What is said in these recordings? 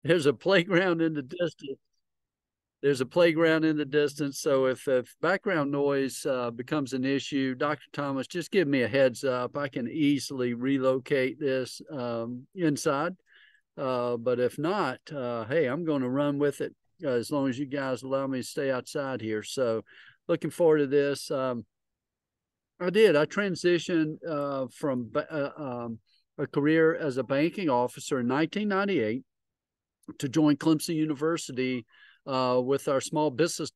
there's a playground in the distance. There's a playground in the distance. So if background noise becomes an issue, Dr. Thomas, just give me a heads up. I can easily relocate this inside. But if not, hey, I'm going to run with it as long as you guys allow me to stay outside here. So looking forward to this. I transitioned from a career as a banking officer in 1998 to join Clemson University with our Small Business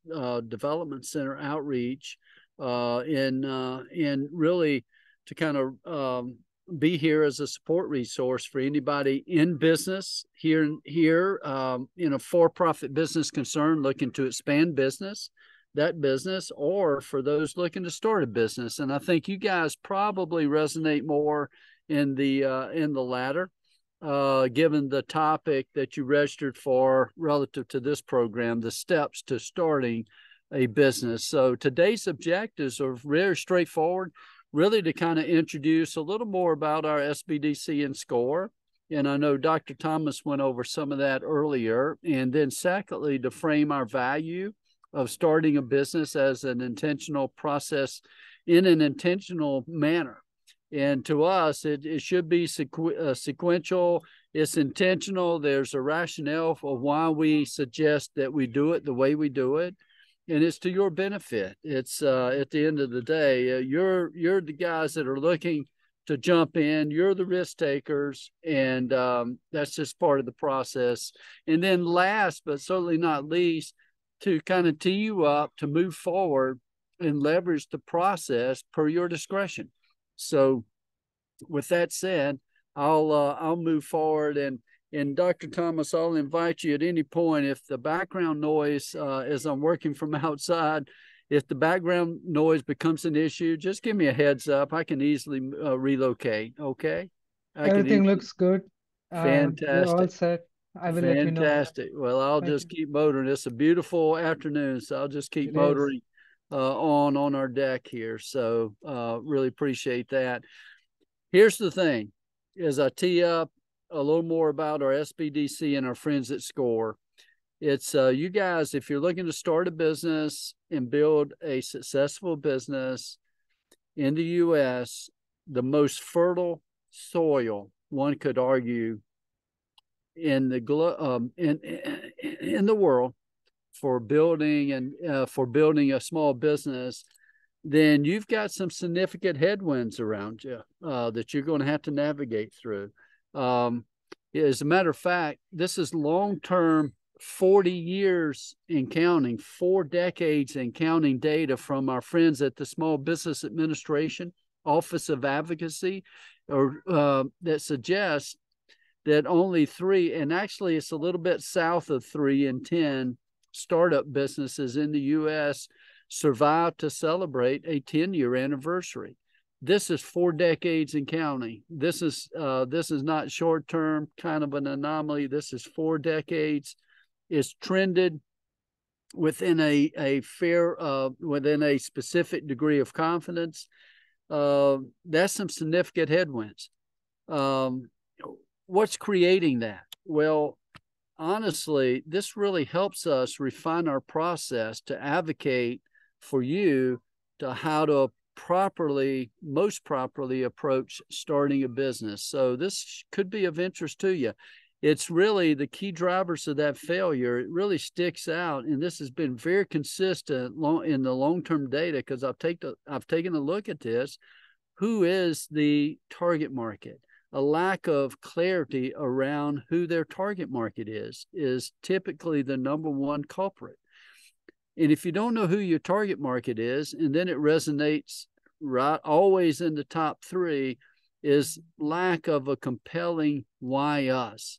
Development Center outreach in really to kind of be here as a support resource for anybody in business here in a for-profit business concern looking to expand that business, or for those looking to start a business. And I think you guys probably resonate more in the latter, given the topic that you registered for relative to this program, the steps to starting a business. So today's objectives are very straightforward, really to kind of introduce a little more about our SBDC and SCORE. And I know Dr. Thomas went over some of that earlier. And then secondly, to frame our value of starting a business as an intentional process in an intentional manner. And to us, it should be sequential. It's intentional. There's a rationale for why we suggest that we do it the way we do it. And it's to your benefit. It's at the end of the day, you're the guys that are looking to jump in. You're the risk takers, and that's just part of the process. And then last, but certainly not least, to kind of tee you up to move forward and leverage the process per your discretion. So with that said, I'll move forward, and Dr. Thomas, I'll invite you at any point, if the background noise, as I'm working from outside, if the background noise becomes an issue, just give me a heads up. I can easily relocate. Okay. Everything looks good. We're all Fantastic. set. I will let you know. Fantastic. Well, I'll Thank just you. keep motoring. It's a beautiful afternoon, so I'll just keep It is. motoring on our deck here. So really appreciate that. Here's the thing, as I tee up a little more about our SBDC and our friends at SCORE. It's you guys, if you're looking to start a business and build a successful business in the U.S., the most fertile soil, one could argue, in the in the world for building a small business, then you've got some significant headwinds around you that you're going to have to navigate through. As a matter of fact, this is long-term, 40 years and counting, 4 decades and counting data from our friends at the Small Business Administration Office of Advocacy, or that suggests that only 3, and actually it's a little bit south of 3 in 10 startup businesses in the U.S. survive to celebrate a 10-year anniversary. This is 4 decades and counting. This is not short-term kind of an anomaly. This is 4 decades. It's trended within a fair, within a specific degree of confidence. That's some significant headwinds. What's creating that? Well, honestly, this really helps us refine our process to advocate for you to how to most properly approach starting a business. So this could be of interest to you. It's really the key drivers of that failure. It really sticks out, and this has been very consistent in the long-term data, because I've taken a look at this. Who is the target market? A lack of clarity around who their target market is typically the number one culprit. And if you don't know who your target market is, and then it resonates right always in the top 3, is lack of a compelling why us.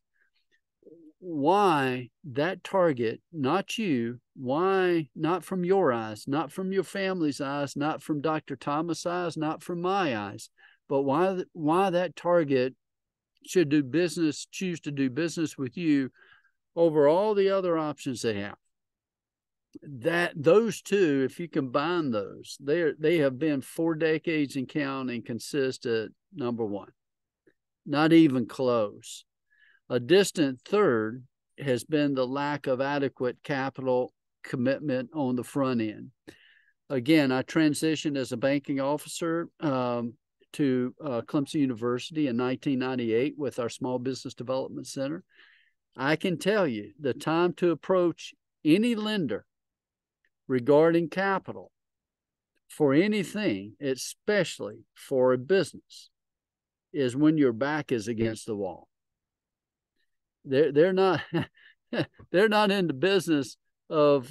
Why that target, not you, why not from your eyes, not from your family's eyes, not from Dr. Thomas' eyes, not from my eyes, but why that target should choose to do business with you over all the other options they have. Those two, if you combine those, they have been 4 decades and counting consistent number one, not even close. A distant third has been the lack of adequate capital commitment on the front end. Again, I transitioned as a banking officer to Clemson University in 1998 with our Small Business Development Center. I can tell you the time to approach any lender regarding capital for anything, especially for a business, is when your back is against the wall. They're not they're not in the business of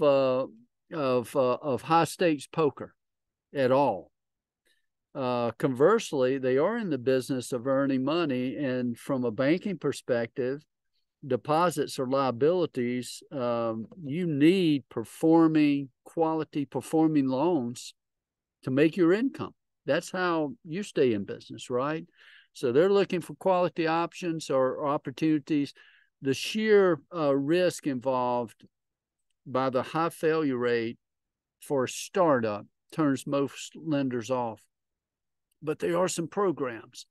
high stakes poker at all. Conversely, they are in the business of earning money, and from a banking perspective, deposits or liabilities, you need quality performing loans to make your income. That's how you stay in business, right? So they're looking for quality options or opportunities. The sheer risk involved by the high failure rate for a startup turns most lenders off. But there are some programs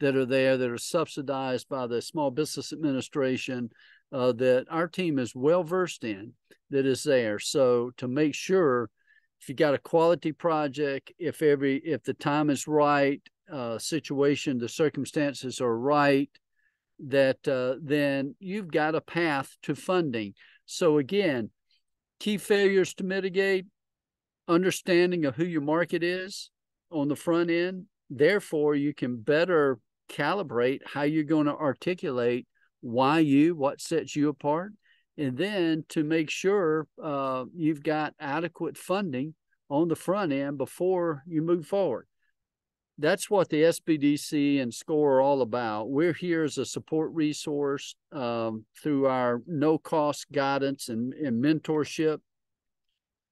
that are there that are subsidized by the Small Business Administration that our team is well versed in, that is there. So to make sure, if you got a quality project, if the time is right, the circumstances are right, that then you've got a path to funding. So again, key failures to mitigate: understanding of who your market is on the front end. Therefore, you can better calibrate how you're going to articulate what sets you apart, and then to make sure you've got adequate funding on the front end before you move forward. That's what the SBDC and SCORE are all about. We're here as a support resource through our no-cost guidance and mentorship,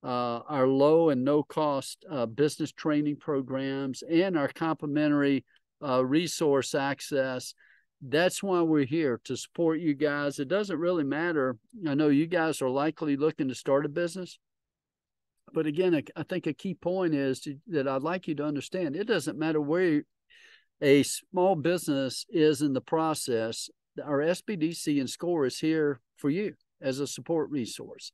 our low and no-cost business training programs, and our complimentary resource access. That's why we're here, to support you guys. It doesn't really matter. I know you guys are likely looking to start a business. But again, I think a key point is that I'd like you to understand, it doesn't matter where a small business is in the process. Our SBDC and SCORE is here for you as a support resource.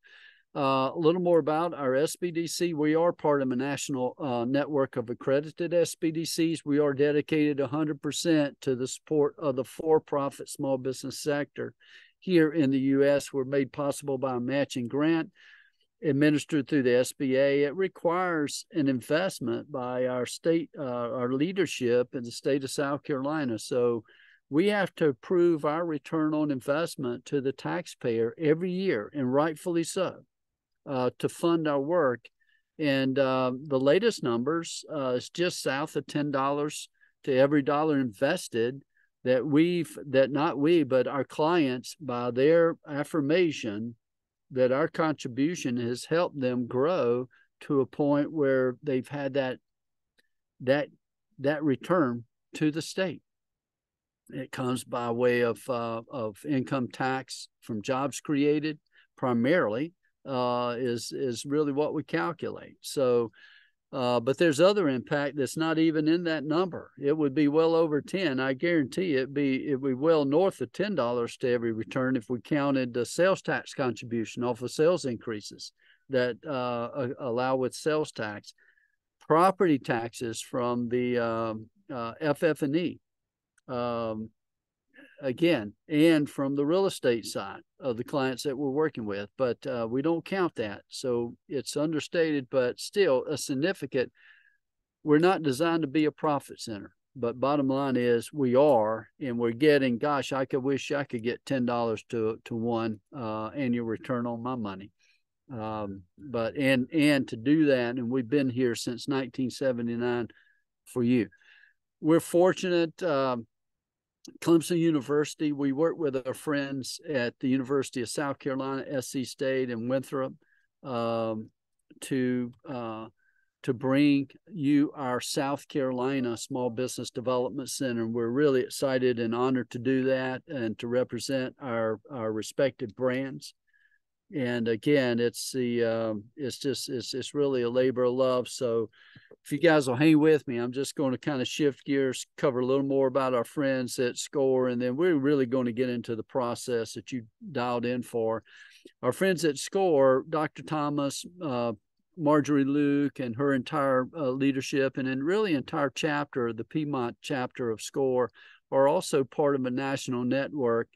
A little more about our SBDC. We are part of a national network of accredited SBDCs. We are dedicated 100% to the support of the for-profit small business sector here in the U.S. We're made possible by a matching grant administered through the SBA. It requires an investment by our state, our leadership in the state of South Carolina. So we have to prove our return on investment to the taxpayer every year, and rightfully so, to fund our work. And the latest numbers is just south of $10 to every dollar invested that our clients, by their affirmation, that our contribution has helped them grow to a point where they've had that return to the state. It comes by way of income tax from jobs created, primarily, is really what we calculate. So, but there's other impact that's not even in that number. It would be well over 10. I guarantee it'd be well north of $10 to every return if we counted the sales tax contribution off of sales increases that allow with sales tax, property taxes from the FF&E, again, and from the real estate side of the clients that we're working with. But we don't count that. So it's understated, but still a significant. We're not designed to be a profit center, but bottom line is we are, and we're getting, gosh, I wish I could get $10 to one annual return on my money. But to do that, and we've been here since 1979 for you. We're fortunate. Clemson University, we work with our friends at the University of South Carolina, SC State, and Winthrop to bring you our South Carolina Small Business Development Center. And we're really excited and honored to do that and to represent our respective brands. And again, it's really a labor of love. So if you guys will hang with me, I'm just going to kind of shift gears, cover a little more about our friends at SCORE, and then we're really going to get into the process that you dialed in for. Our friends at SCORE, Dr. Thomas, Marjorie Luke, and her entire leadership, and then really entire chapter, the Piedmont chapter of SCORE, are also part of a national network.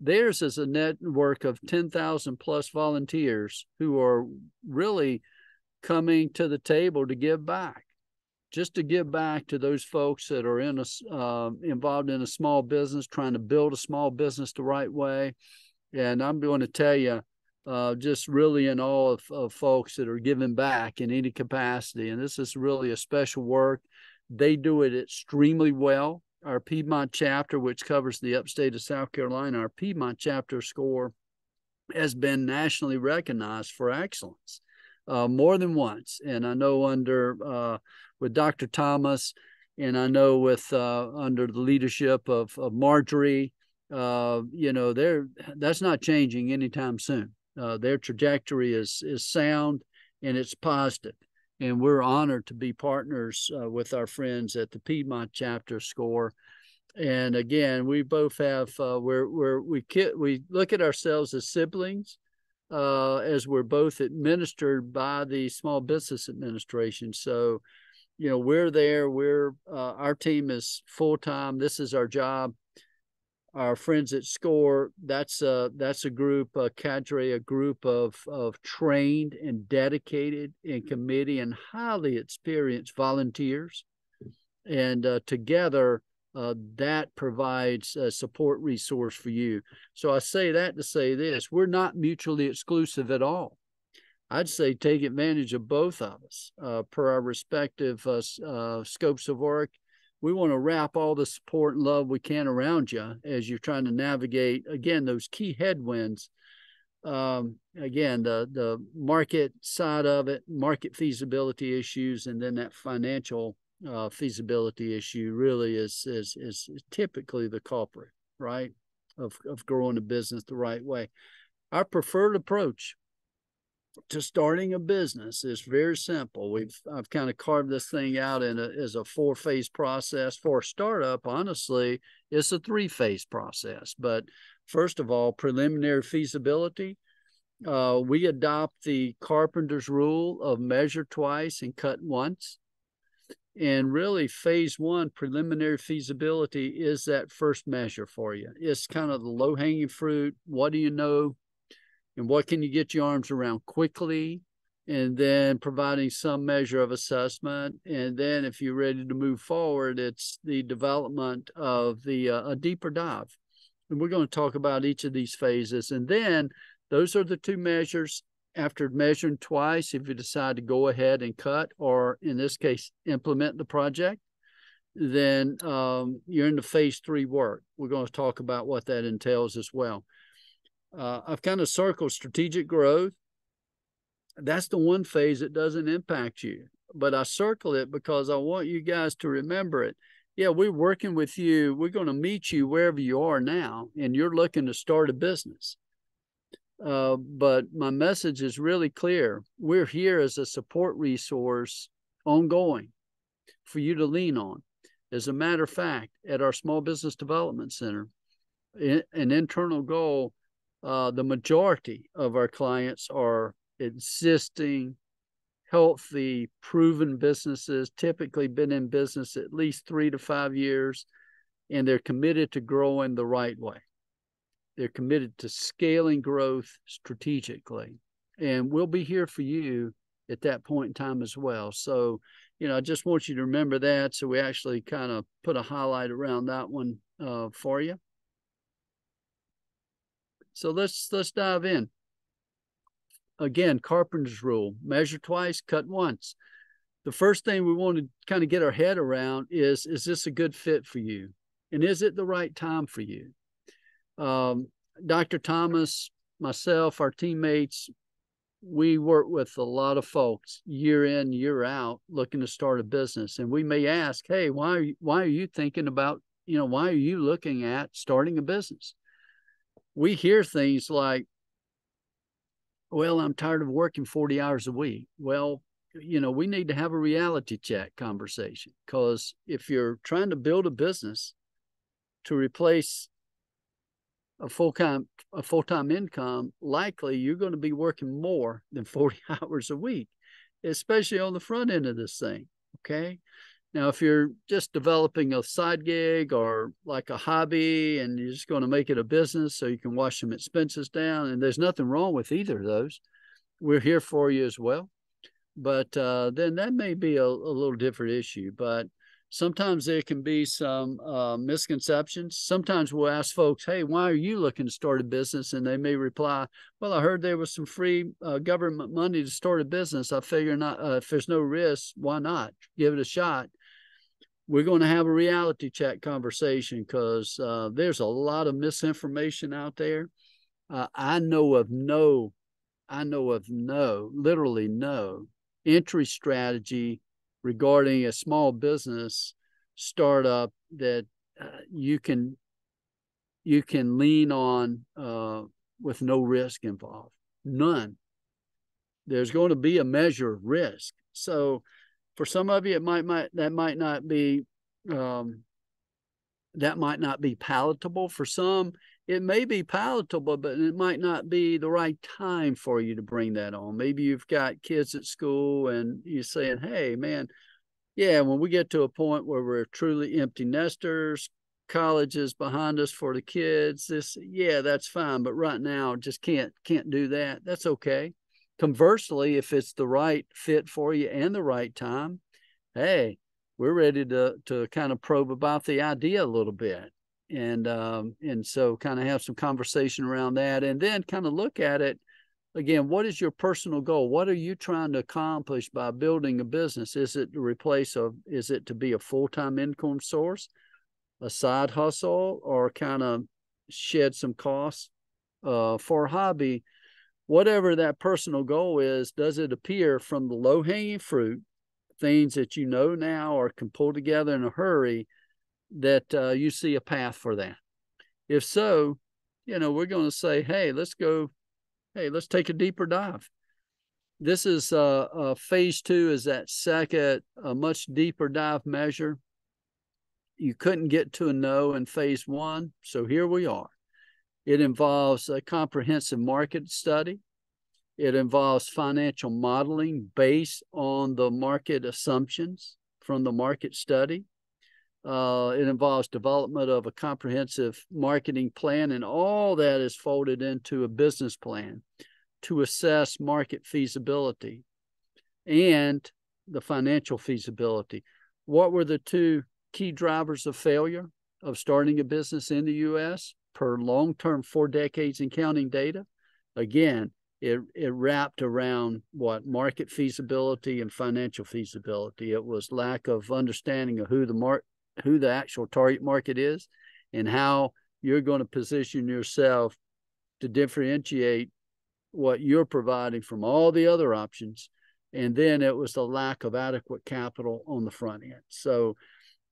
Theirs is a network of 10,000 plus volunteers who are really coming to the table to give back, just to give back to those folks that are involved in a small business, trying to build a small business the right way. And I'm going to tell you, just really in awe of folks that are giving back in any capacity. And this is really a special work. They do it extremely well. Our Piedmont chapter, which covers the upstate of South Carolina, our Piedmont chapter SCORE has been nationally recognized for excellence more than once. And I know with Dr. Thomas, and I know with under the leadership of Marjorie, that's not changing anytime soon. Their trajectory is sound and it's positive. And we're honored to be partners with our friends at the Piedmont chapter SCORE. And again, we both have we look at ourselves as siblings, as we're both administered by the Small Business Administration. So, we're there. Our team is full time. This is our job. Our friends at SCORE, that's a group, a cadre, a group of trained and dedicated and committed and highly experienced volunteers. And together, that provides a support resource for you. So I say that to say this: we're not mutually exclusive at all. I'd say take advantage of both of us per our respective scopes of work. We want to wrap all the support and love we can around you as you're trying to navigate, again, those key headwinds. Again, the market side of it, market feasibility issues, and then that financial feasibility issue really is typically the culprit, right, of growing a business the right way. Our preferred approach to starting a business is very simple. I've kind of carved this thing out as a 4-phase process. For a startup, honestly, it's a 3-phase process. But first of all, preliminary feasibility. We adopt the carpenter's rule of measure twice and cut once. And really, phase 1, preliminary feasibility, is that first measure for you. It's kind of the low-hanging fruit. What do you know? And what can you get your arms around quickly? And then providing some measure of assessment. And then if you're ready to move forward, it's the development of a deeper dive. And we're going to talk about each of these phases. And then those are the 2 measures. After measuring twice, if you decide to go ahead and cut, or in this case, implement the project, then you're into phase 3 work. We're going to talk about what that entails as well. I've kind of circled strategic growth. That's the one phase that doesn't impact you, but I circle it because I want you guys to remember it. Yeah, we're working with you. We're going to meet you wherever you are now, and you're looking to start a business. But my message is really clear. We're here as a support resource ongoing for you to lean on. As a matter of fact, at our Small Business Development Center, an internal goal, the majority of our clients are existing, healthy, proven businesses, typically been in business at least 3 to 5 years, and they're committed to growing the right way. They're committed to scaling growth strategically. And we'll be here for you at that point in time as well. So, I just want you to remember that. So we actually kind of put a highlight around that one for you. So let's dive in. Again, carpenter's rule: measure twice, cut once. The first thing we want to kind of get our head around is this a good fit for you? And is it the right time for you? Dr. Thomas, myself, our teammates, we work with a lot of folks year in, year out looking to start a business. And we may ask, hey, why are you thinking about, why are you looking at starting a business? We hear things like, well, I'm tired of working 40 hours a week. Well, we need to have a reality check conversation, because if you're trying to build a business to replace a full-time income, likely you're going to be working more than 40 hours a week, especially on the front end of this thing. Okay. Now, if you're just developing a side gig or like a hobby and you're just going to make it a business so you can wash some expenses down, and there's nothing wrong with either of those, we're here for you as well. But then that may be a little different issue. But sometimes there can be some misconceptions. Sometimes we'll ask folks, hey, why are you looking to start a business? And they may reply, well, I heard there was some free government money to start a business. I figure not, if there's no risk, why not? Give it a shot. We're going to have a reality check conversation, because there's a lot of misinformation out there. I know of literally no entry strategy regarding a small business startup that you can lean on with no risk involved. None. There's going to be a measure of risk. So for some of you, that might not be palatable. For some, it may be palatable, but it might not be the right time for you to bring that on. Maybe you've got kids at school and you're saying, hey, man, yeah, when we get to a point where we're truly empty nesters, college is behind us for the kids, that's fine. But right now, just can't do that. That's okay. Conversely, if it's the right fit for you and the right time, hey, we're ready to kind of probe about the idea a little bit. And so kind of have some conversation around that, and then kind of look at it again. What is your personal goal? What are you trying to accomplish by building a business? Is it is it to be a full-time income source, a side hustle, or kind of shed some costs for a hobby? Whatever that personal goal is, does it appear from the low-hanging fruit, things that you know now or can pull together in a hurry, that you see a path for that? If so, we're going to say, hey, let's take a deeper dive. This is phase 2 is that second, a much deeper dive measure. You couldn't get to a no in phase 1, so here we are. It involves a comprehensive market study. It involves financial modeling based on the market assumptions from the market study. It involves development of a comprehensive marketing plan, and all that is folded into a business plan to assess market feasibility and the financial feasibility. What were the 2 key drivers of failure of starting a business in the U.S. per long-term 4 decades and counting data? Again, it wrapped around what? Market feasibility and financial feasibility. It was lack of understanding of who the actual target market is and how you're going to position yourself to differentiate what you're providing from all the other options. And then it was the lack of adequate capital on the front end. So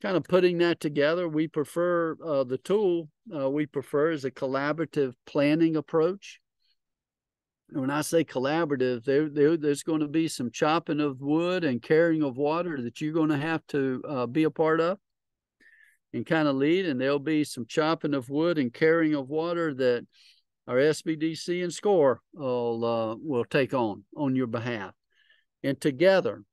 kind of putting that together, we prefer the tool we prefer is a collaborative planning approach. And when I say collaborative, there's going to be some chopping of wood and carrying of water that you're going to have to be a part of and kind of lead. And there'll be some chopping of wood and carrying of water that our SBDC and SCORE will take on your behalf. And together,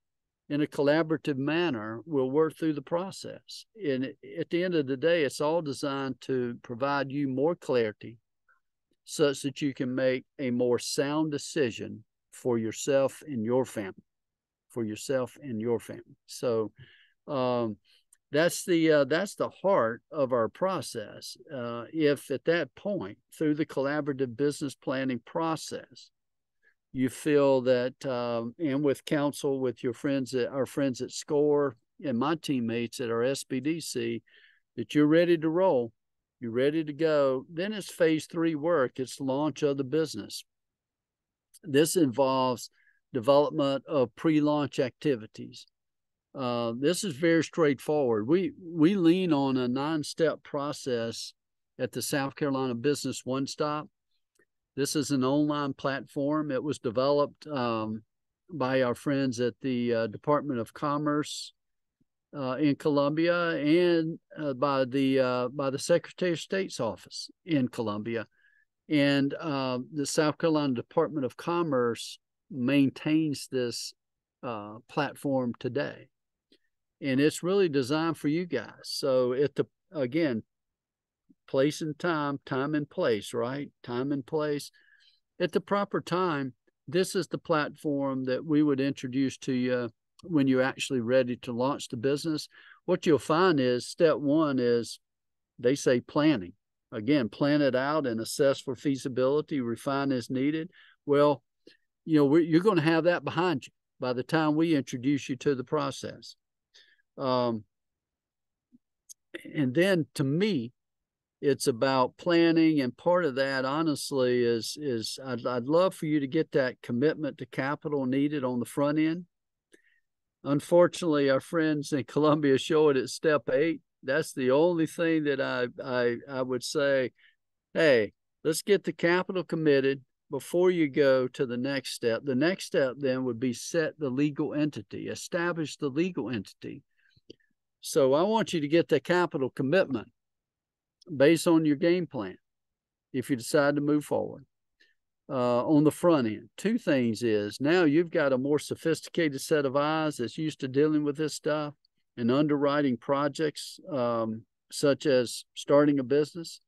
in a collaborative manner, we'll work through the process. And at the end of the day, it's all designed to provide you more clarity such that you can make a more sound decision for yourself and your family. So that's the heart of our process. If at that point, through the collaborative business planning process, you feel that, and with counsel with our friends at SCORE and my teammates at our SBDC, that you're ready to roll, you're ready to go, then it's phase 3 work. It's launch of the business. This involves development of pre-launch activities. This is very straightforward. We lean on a 9-step process at the South Carolina Business One Stop. This is an online platform. It was developed by our friends at the Department of Commerce in Columbia, and by the Secretary of State's office in Columbia. And the South Carolina Department of Commerce maintains this platform today. And it's really designed for you guys. So again, place and time and place, right? Time and place. At the proper time, this is the platform that we would introduce to you when you're actually ready to launch the business. What you'll find is step one is, they say, planning. Again, plan it out and assess for feasibility, refine as needed. Well, you're going to have that behind you by the time we introduce you to the process. And then to me, it's about planning, and part of that, honestly, is I'd love for you to get that commitment to capital needed on the front end. Unfortunately, our friends in Columbia show it at step 8. That's the only thing that I would say, hey, let's get the capital committed before you go to the next step. The next step then would be set the legal entity, establish the legal entity. So I want you to get the capital commitment based on your game plan if you decide to move forward on the front end. Two things is, now you've got a more sophisticated set of eyes that's used to dealing with this stuff and underwriting projects, such as starting a business.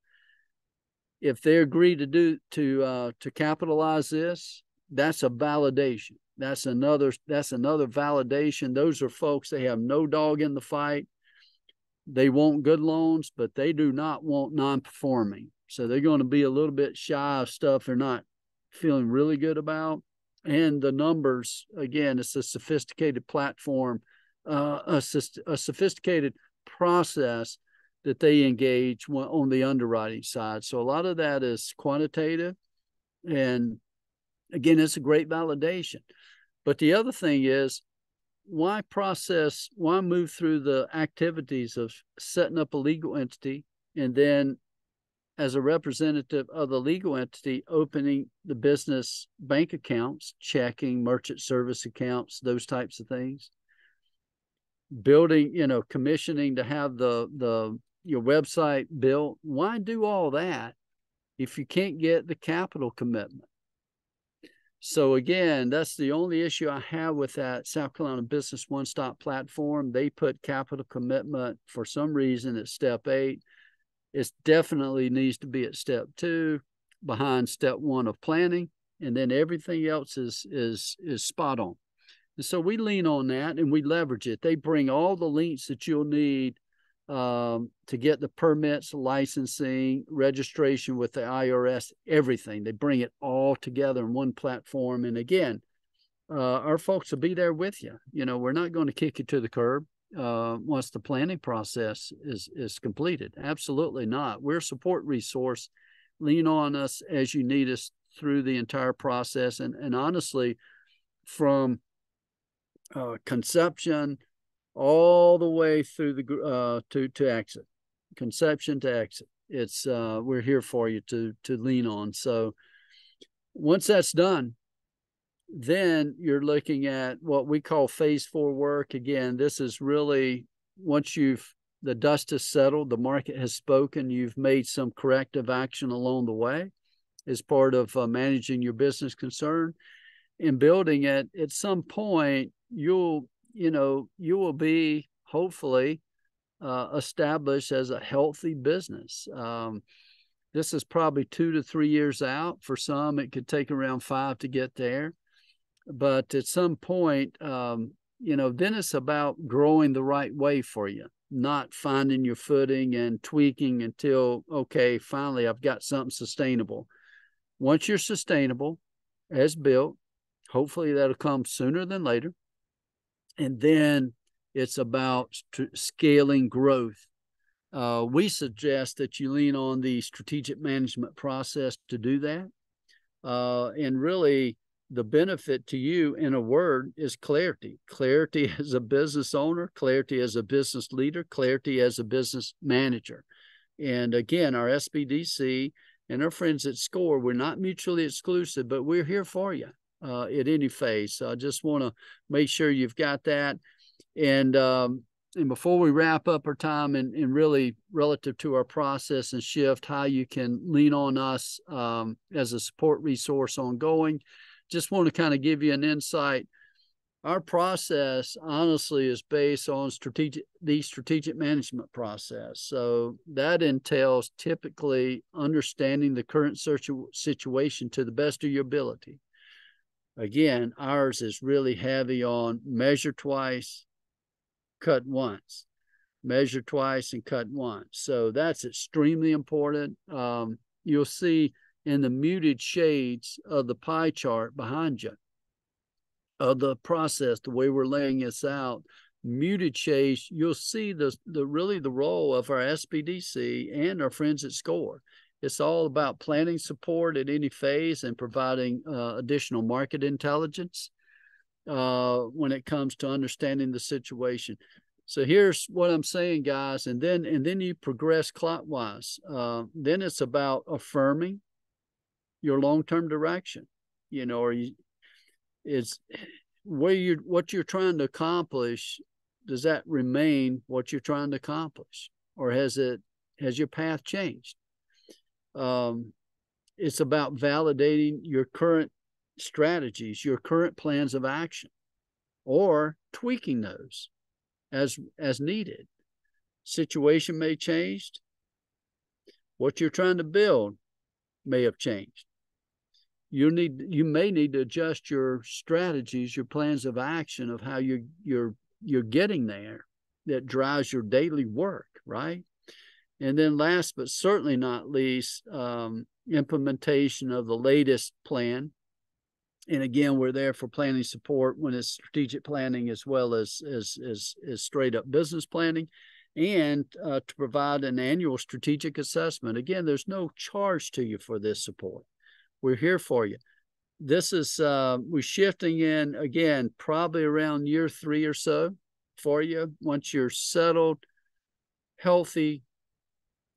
If they agree to capitalize this, that's a validation. That's another validation. Those are folks, they have no dog in the fight. They want good loans, but they do not want non-performing. So they're going to be a little bit shy of stuff they're not feeling really good about. And the numbers, again, it's a sophisticated platform, a sophisticated process that they engage on the underwriting side. So a lot of that is quantitative. And again, it's a great validation. But the other thing is, why move through the activities of setting up a legal entity, and then as a representative of the legal entity, opening the business bank accounts, checking, merchant service accounts, those types of things, building, commissioning to have your website built. Why do all that if you can't get the capital commitment? So again, that's the only issue I have with that South Carolina Business One-Stop platform. They put capital commitment for some reason at step 8. It definitely needs to be at step 2, behind step 1 of planning, and then everything else is spot on. And so we lean on that and we leverage it. They bring all the links that you'll need to get the permits, licensing, registration with the IRS, everything. They bring it all together in one platform. And again, our folks will be there with you. We're not going to kick you to the curb once the planning process is completed. Absolutely not. We're a support resource. Lean on us as you need us through the entire process. And honestly, from conception all the way through the to exit, conception to exit, it's we're here for you to lean on. So once that's done, then you're looking at what we call phase 4 work. Again, this is really once the dust has settled, the market has spoken, you've made some corrective action along the way as part of managing your business concern and building it. At some point, you will be hopefully established as a healthy business. This is probably 2 to 3 years out. For some, it could take around 5 to get there. But at some point, then it's about growing the right way for you, not finding your footing and tweaking until, okay, finally I've got something sustainable. Once you're sustainable as built, hopefully that'll come sooner than later. And then it's about scaling growth. We suggest that you lean on the strategic management process to do that. And really, the benefit to you, in a word, is clarity. Clarity as a business owner, clarity as a business leader, clarity as a business manager. And again, our SBDC and our friends at SCORE, we're not mutually exclusive, but we're here for you. at any phase. So I just want to make sure you've got that. And before we wrap up our time and really relative to our process and shift, how you can lean on us as a support resource ongoing, just want to kind of give you an insight. Our process, honestly, is based on the strategic management process. So that entails typically understanding the current situation to the best of your ability. Again, ours is really heavy on measure twice, cut once. Measure twice and cut once. So that's extremely important. You'll see in the muted shades of the pie chart behind you, of the process, the way we're laying this out, muted shades, you'll see the role of our SBDC and our friends at SCORE. It's all about planning support at any phase and providing additional market intelligence when it comes to understanding the situation. So here's what I'm saying, guys, and then you progress clockwise. Then it's about affirming your long-term direction, or it's what you're trying to accomplish. Does that remain what you're trying to accomplish, or has your path changed? It's about validating your current strategies, your current plans of action, or tweaking those as needed. Situation may change. What you're trying to build may have changed. You may need to adjust your strategies, your plans of action of how you're getting there that drives your daily work, right? And then last but certainly not least, implementation of the latest plan. And again, we're there for planning support when it's strategic planning as well as straight up business planning, and to provide an annual strategic assessment. Again, there's no charge to you for this support. We're here for you. This is, we're shifting in, again, probably around year 3 or so for you. Once you're settled, healthy,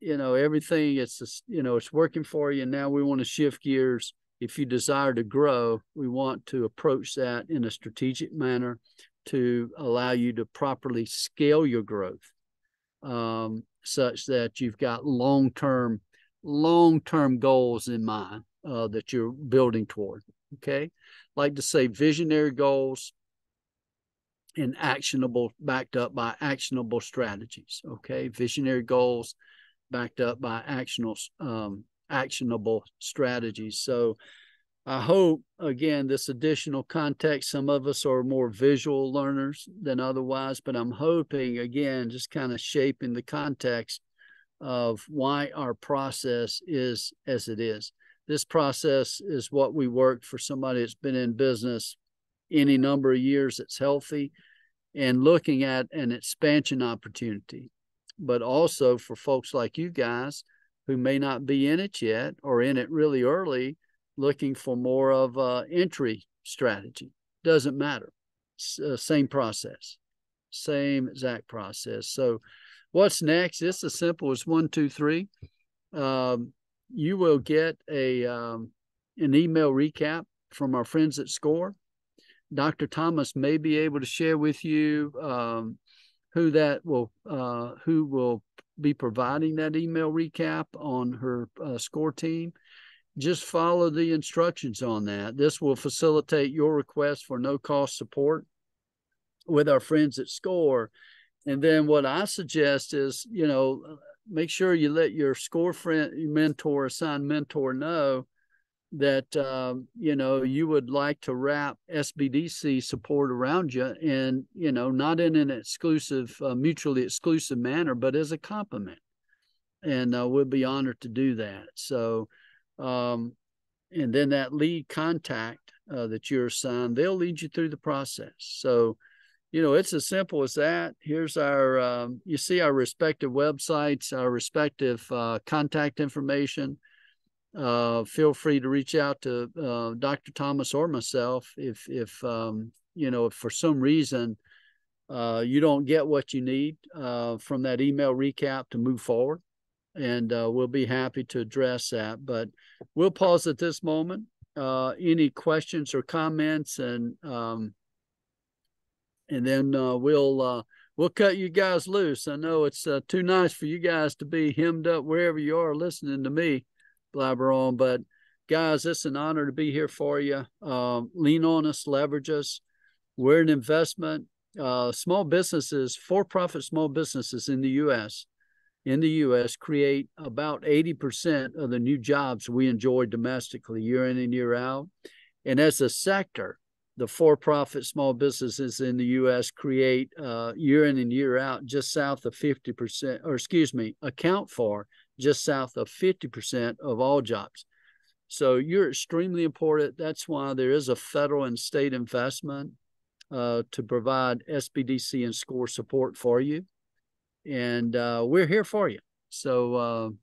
everything, it's working for you. Now we want to shift gears. If you desire to grow, we want to approach that in a strategic manner to allow you to properly scale your growth, such that you've got long-term goals in mind that you're building toward. Okay, like to say visionary goals and backed up by actionable strategies. Okay, visionary goals backed up by actionable strategies. So I hope, again, this additional context, some of us are more visual learners than otherwise, but I'm hoping, again, just kind of shaping the context of why our process is as it is. This process is what we work for somebody that's been in business any number of years that's healthy and looking at an expansion opportunity, but also for folks like you guys who may not be in it yet or in it really early, looking for more of an entry strategy. Doesn't matter. Same process, same exact process. So what's next? It's as simple as 1, 2, 3. You will get an email recap from our friends at SCORE. Dr. Thomas may be able to share with you who will be providing that email recap on her SCORE team. Just follow the instructions on that. This will facilitate your request for no-cost support with our friends at SCORE. And then what I suggest is, make sure you let your SCORE friend, your assigned mentor know that, you would like to wrap SBDC support around you and, not in an exclusive, mutually exclusive manner, but as a complement. And we'll be honored to do that. So, and then that lead contact that you're assigned, they'll lead you through the process. So, it's as simple as that. Here's our, you see our respective websites, our respective contact information. Feel free to reach out to Dr. Thomas or myself if for some reason you don't get what you need from that email recap to move forward. And we'll be happy to address that. But we'll pause at this moment. any questions or comments, and then we'll cut you guys loose. I know it's too nice for you guys to be hemmed up wherever you are listening to me blabber on, but guys, it's an honor to be here for you. Lean on us, leverage us. We're an investment. Small businesses, for-profit small businesses in the U.S. create about 80% of the new jobs we enjoy domestically year in and year out. And as a sector, the for-profit small businesses in the U.S. create year in and year out just south of 50%, or excuse me, account for just south of 50% of all jobs. So you're extremely important. That's why there is a federal and state investment to provide SBDC and SCORE support for you. And we're here for you. So,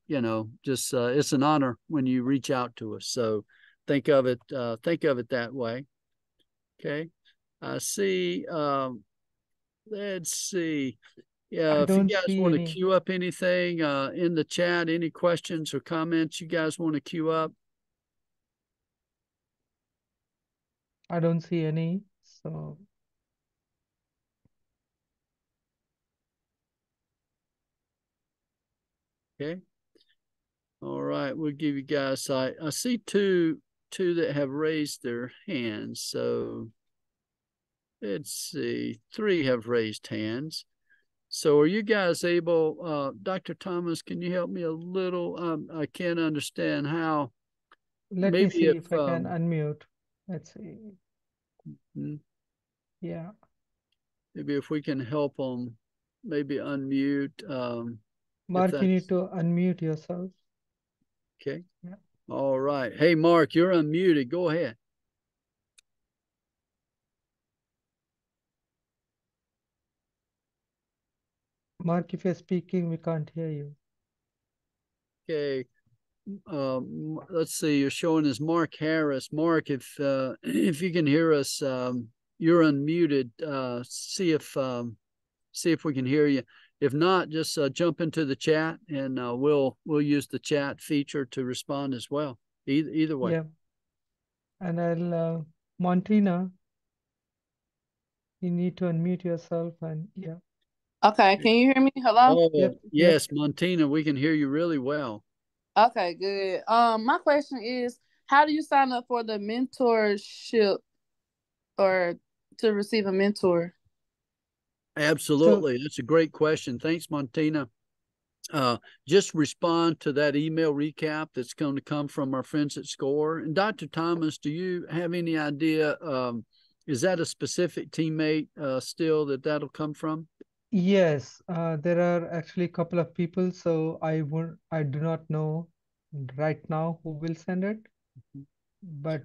just it's an honor when you reach out to us. So think of it that way. Okay. I see. Let's see. Yeah, if you guys want to queue up anything in the chat, any questions or comments you guys want to queue up? I don't see any. So. Okay. All right. We'll give you guys, I see two that have raised their hands. So let's see, 3 have raised hands. So are you guys able, Dr. Thomas, can you help me a little? I can't understand how. Let me see if I can unmute. Let's see. Yeah. Maybe if we can help them, maybe unmute. Mark, you need to unmute yourself. Okay. Yeah. All right. Hey, Mark, you're unmuted. Go ahead. Mark, if you're speaking, we can't hear you. Okay. Let's see. You're showing as Mark Harris. Mark, if you can hear us, you're unmuted. See if we can hear you. If not, just jump into the chat, and we'll use the chat feature to respond as well. Either way. Yeah. And I'll Montina, you need to unmute yourself, and yeah. Okay, can you hear me? Hello? Oh, yep. Yes, Montina, we can hear you really well. Okay, good. My question is, how do you sign up for the mentorship or to receive a mentor? Absolutely. That's a great question. Thanks, Montina. Just respond to that email recap that's going to come from our friends at SCORE. And Dr. Thomas, do you have any idea, is that a specific teammate still that'll come from? Yes, there are actually a couple of people, so I do not know right now who will send it, but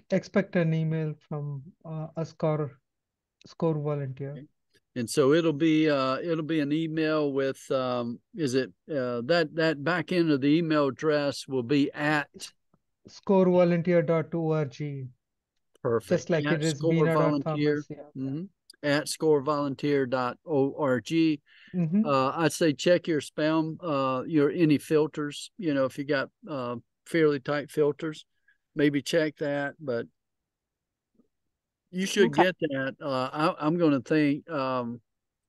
expect an email from a SCORE volunteer. Okay. And so it'll be an email with is it that back end of the email address will be at scorevolunteer.org. Perfect. Just like it is Bina.Thomas. Yeah. Mm-hmm. At scorevolunteer.org. I'd say check your spam, your any filters, if you got fairly tight filters, maybe check that, but you should get that. I'm going to think,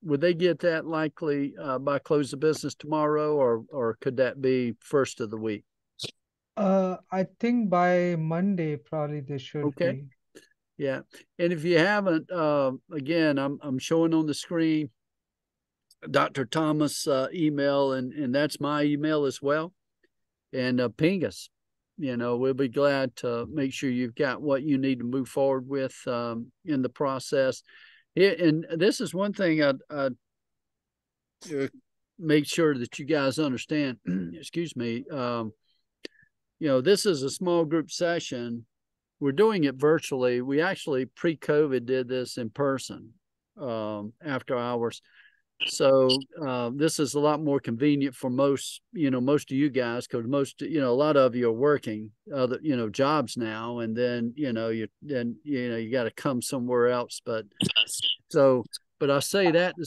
would they get that likely by close of business tomorrow, or could that be first of the week? I think by Monday, probably they should be. Yeah. And if you haven't, again, I'm showing on the screen Dr. Thomas' email, and that's my email as well. And ping us. We'll be glad to make sure you've got what you need to move forward with in the process. And this is one thing I'd make sure that you guys understand. Excuse me. This is a small group session. We're doing it virtually. We actually pre-COVID did this in person after hours. So this is a lot more convenient for most of you guys, because a lot of you are working other, jobs now, and then, you got to come somewhere else. But I say that to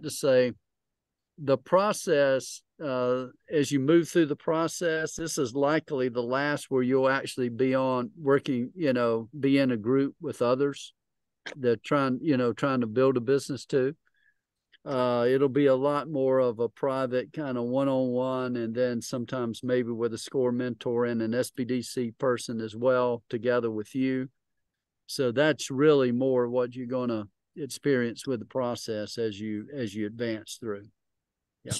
say, the process as you move through the process, this is likely the last where you'll actually be on working, be in a group with others that trying to build a business too. It'll be a lot more of a private kind of one-on-one, and then sometimes maybe with a SCORE mentor and an SBDC person as well together with you. So that's really more what you're going to experience with the process as you advance through. Yeah.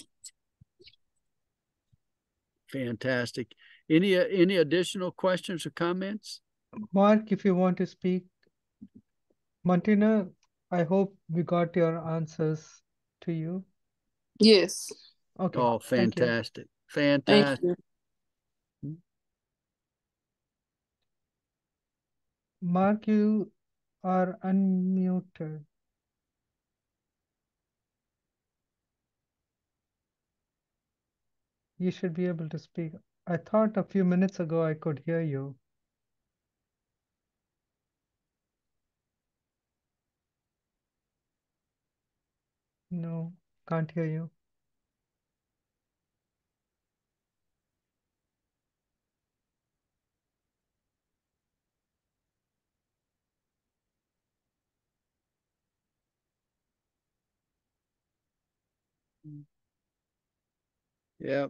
Fantastic. Any additional questions or comments? Mark, if you want to speak. Martina, I hope we got your answers to you. Yes. Okay. Oh, fantastic. Thank Fantastic. you. Mark, you are unmuted. You should be able to speak. I thought a few minutes ago I could hear you. No, can't hear you. Yeah.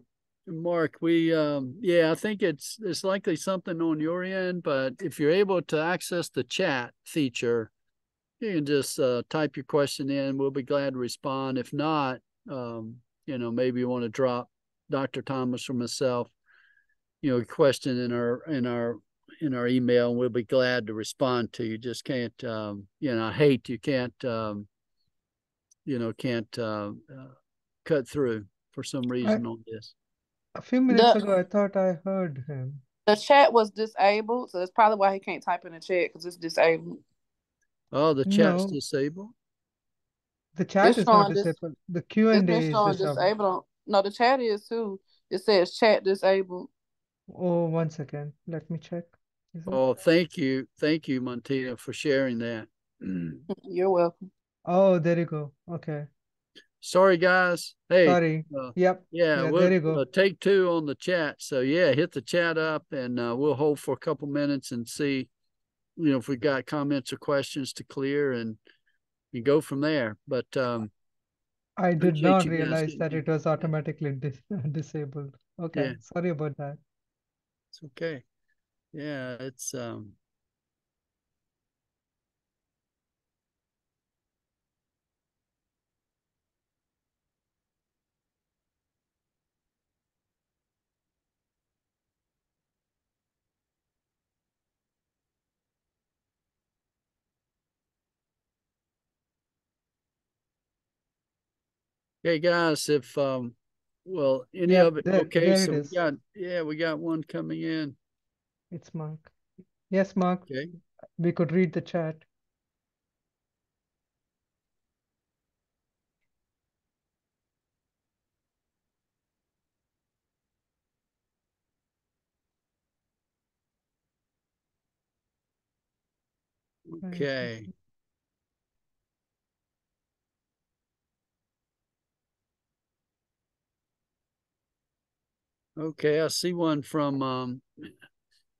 Mark, I think it's likely something on your end, but if you're able to access the chat feature, you can just type your question in. We'll be glad to respond. If not, maybe you want to drop Dr. Thomas or myself, a question in our email, and we'll be glad to respond to you. Just can't, I hate you can't, cut through for some reason on this. A few minutes ago, I thought I heard him. The chat was disabled, so that's probably why he can't type in the chat, because it's disabled. Oh, the chat's disabled? The chat is not disabled. The Q&A is disabled. No, the chat is too. It says chat disabled. Oh, 1 second. Let me check. Oh, thank you. Thank you, Martina, for sharing that. You're welcome. Oh, there you go. Okay. Sorry, guys. Hey. Sorry. Yep. Yeah, there you go. Take 2 on the chat. So, yeah, hit the chat up, and we'll hold for a couple minutes and see, if we got comments or questions to clear, and you go from there. But I did not realize that it was automatically disabled. Okay. Yeah. Sorry about that. It's okay. Yeah, it's Okay, guys, if any of it, okay, there so it is. we got one coming in. It's Mark. Yes, Mark. Okay. We could read the chat. Okay. Okay, I see one from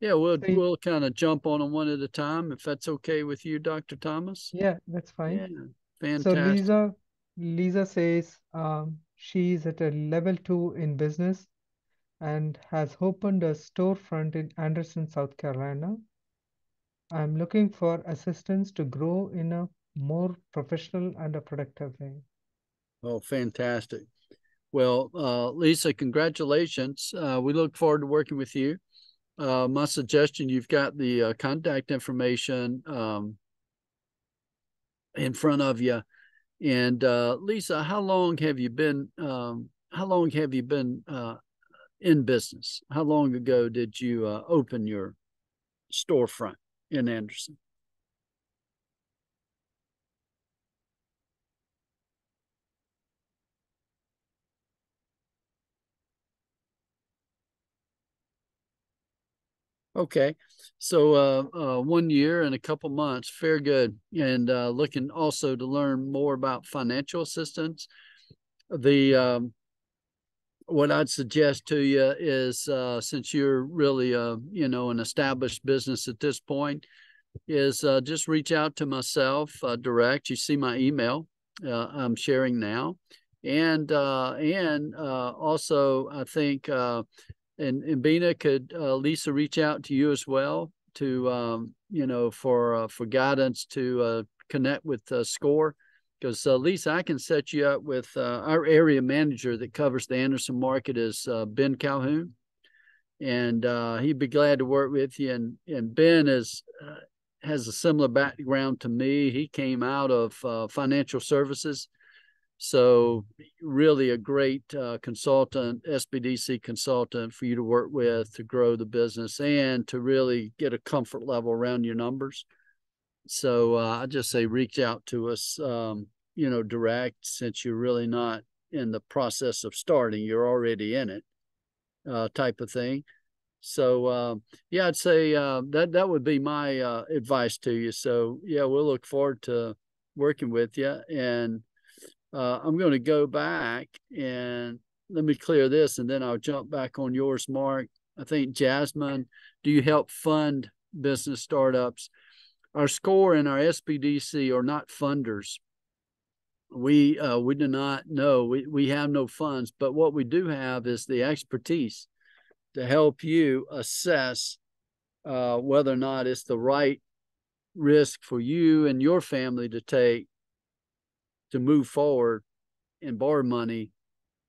we'll kind of jump on them one at a time if that's okay with you, Dr. Thomas. Yeah, that's fine. Yeah, fantastic. So Lisa says she's at a level 2 in business and has opened a storefront in Anderson, South Carolina. I'm looking for assistance to grow in a more professional and a productive way. Oh, fantastic. Well, Lisa, congratulations. We look forward to working with you. My suggestion, you've got the contact information in front of you. And Lisa, how long have you been in business? How long ago did you open your storefront in Anderson? Okay, so 1 year and a couple months, very good. And looking also to learn more about financial assistance. what I'd suggest to you is, since you're really, an established business at this point, is just reach out to myself direct. You see my email I'm sharing now. And also, I think, and Bina, could Lisa reach out to you as well to, for guidance to connect with SCORE? Because Lisa, I can set you up with our area manager that covers the Anderson market is Ben Calhoun, and he'd be glad to work with you. And Ben has a similar background to me. He came out of financial services, so really a great consultant, SBDC consultant for you to work with to grow the business and to really get a comfort level around your numbers. So I just say reach out to us, direct, since you're really not in the process of starting, you're already in it, type of thing. So yeah, I'd say that would be my advice to you. So yeah, we'll look forward to working with you. And I'm going to go back and let me clear this, and then I'll jump back on yours, Mark. I think Jasmine, do you help fund business startups? Our SCORE and our SBDC are not funders. We do not know. We have no funds, but what we do have is the expertise to help you assess whether or not it's the right risk for you and your family to take to move forward and borrow money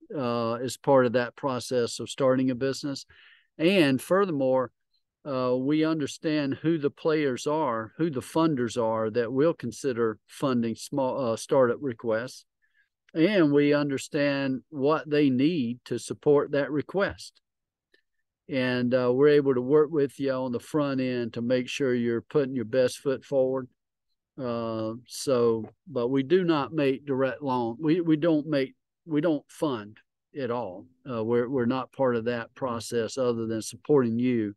as part of that process of starting a business. And furthermore, we understand who the players are, who the funders are that will consider funding small startup requests, and we understand what they need to support that request. And we're able to work with you on the front end to make sure you're putting your best foot forward. But we do not make direct loan. We don't fund at all. We're not part of that process other than supporting you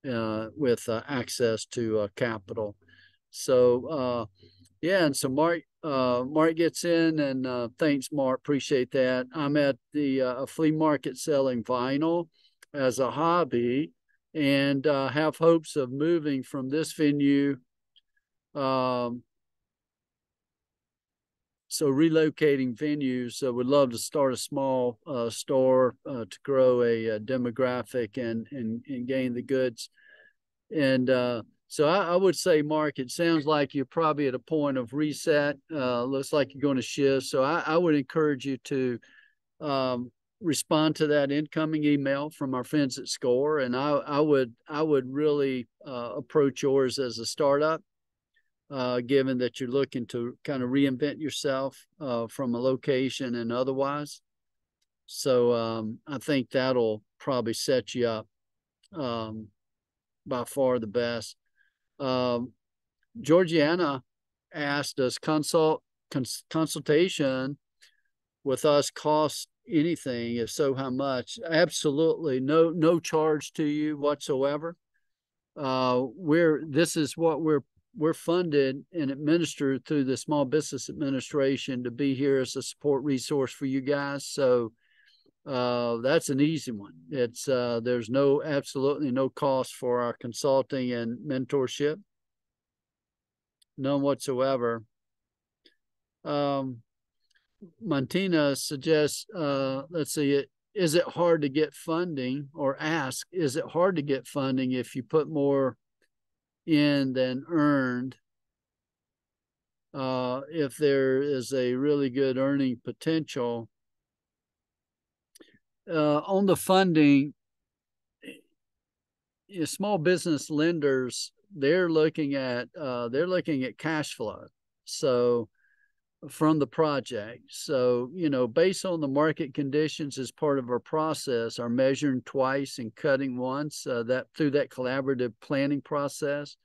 with access to capital. So yeah, and so Mark gets in, and thanks, Mark, appreciate that. I'm at the flea market selling vinyl as a hobby, and have hopes of moving from this venue. So relocating venues, so would love to start a small store to grow a demographic and gain the goods. And so I would say, Mark, it sounds like you're probably at a point of reset. Looks like you're going to shift. So I would encourage you to respond to that incoming email from our friends at SCORE. And I would really approach yours as a startup. Given that you're looking to kind of reinvent yourself from a location and otherwise. So I think that'll probably set you up by far the best. Georgiana asked, does consultation with us cost anything? If so, how much? Absolutely no charge to you whatsoever. This is what we're funded and administered through the Small Business Administration to be here as a support resource for you guys. So that's an easy one. It's there's absolutely no cost for our consulting and mentorship, none whatsoever. Montina suggests, let's see, is it hard to get funding, or ask, is it hard to get funding if you put more in than earned? If there is a really good earning potential on the funding, small business lenders, they're looking at cash flow, so from the project. So based on the market conditions, as part of our process, our measuring twice and cutting once, that through that collaborative planning process,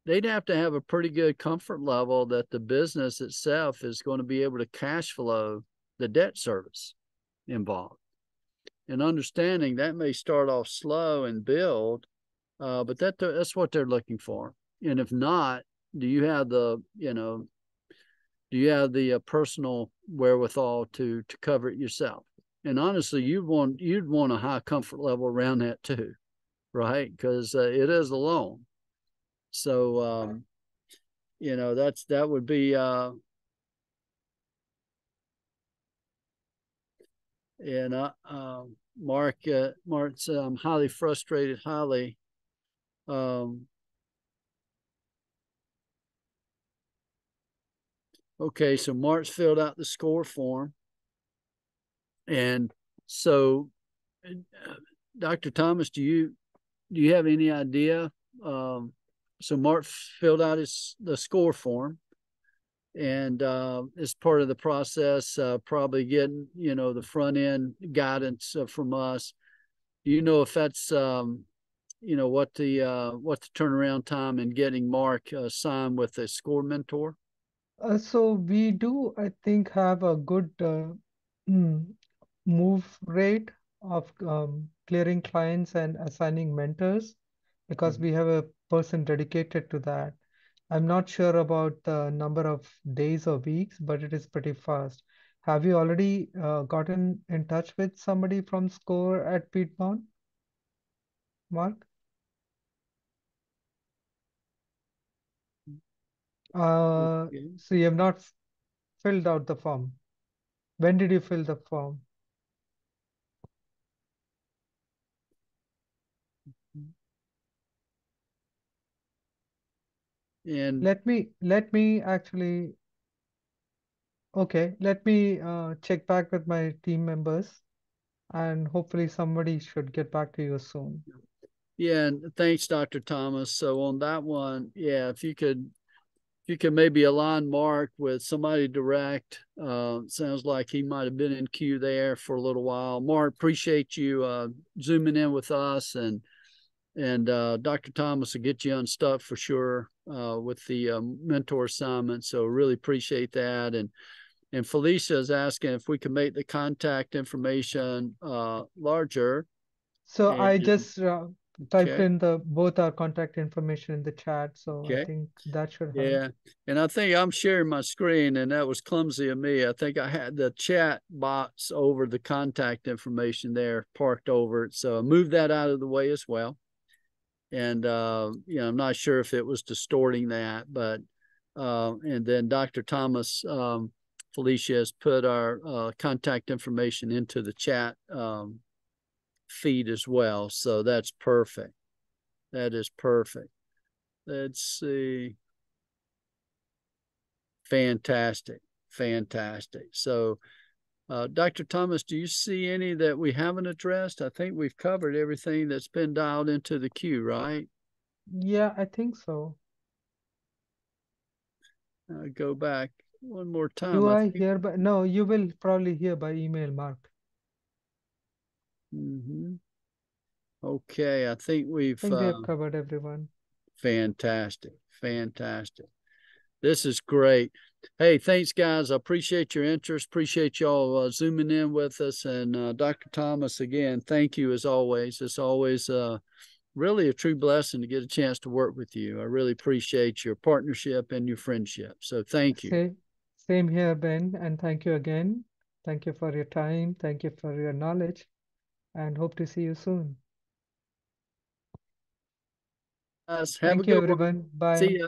they'd have to have a pretty good comfort level that the business itself is going to be able to cash flow the debt service involved. And understanding that may start off slow and build, but that's what they're looking for. And if not, do you have the personal wherewithal to cover it yourself? and honestly, you'd want a high comfort level around that too, right? Because it is a loan. So you know, that would be and Mark's highly frustrated, highly okay, so Mark's filled out the score form. And so Dr. Thomas, do you have any idea? So Mark filled out the score form, and as part of the process, probably getting the front end guidance from us. Do you know if that's what the turnaround time in getting Mark signed with a score mentor? So we do, I think, have a good move rate of clearing clients and assigning mentors because we have a person dedicated to that. I'm not sure about the number of days or weeks, but it is pretty fast. Have you already gotten in touch with somebody from SCORE at Piedmont, Mark? So you have not filled out the form. When did you fill the form? And Let me actually, okay, let me check back with my team members and hopefully somebody should get back to you soon. yeah, and thanks, Dr. Thomas. So on that one, yeah, if you could maybe align Mark with somebody direct. Sounds like he might have been in queue there for a little while. Mark, appreciate you zooming in with us, and Dr. Thomas will get you unstuck for sure with the mentor assignment. So really appreciate that. And Felicia is asking if we can make the contact information larger. So I And just typed okay. in both our contact information in the chat, so I Okay. think that should help. Yeah. And I think I'm sharing my screen, and that was clumsy of me. I think I had the chat box over the contact information there parked over it. So I moved that out of the way as well. And I'm not sure if it was distorting that, but and then Dr. Thomas Felicia has put our contact information into the chat feed as well. So that's perfect. That is perfect. Let's see. Fantastic. Fantastic. So, Dr. Thomas, do you see any that we haven't addressed? I think we've covered everything that's been dialed into the queue, right? Yeah, I think so. Go back one more time. Do I hear by, no, you will probably hear by email, Mark. Okay, I think I think we have covered everyone. Fantastic. Fantastic. This is great. Hey, thanks, guys. I appreciate your interest. Appreciate y'all zooming in with us. And Dr. Thomas, again, thank you as always. It's always really a true blessing to get a chance to work with you. I really appreciate your partnership and your friendship. So thank you. Same here, Ben, and thank you again. Thank you for your time. Thank you for your knowledge, and hope to see you soon. Guys, have Thank a you, good one. everyone. Bye. See ya.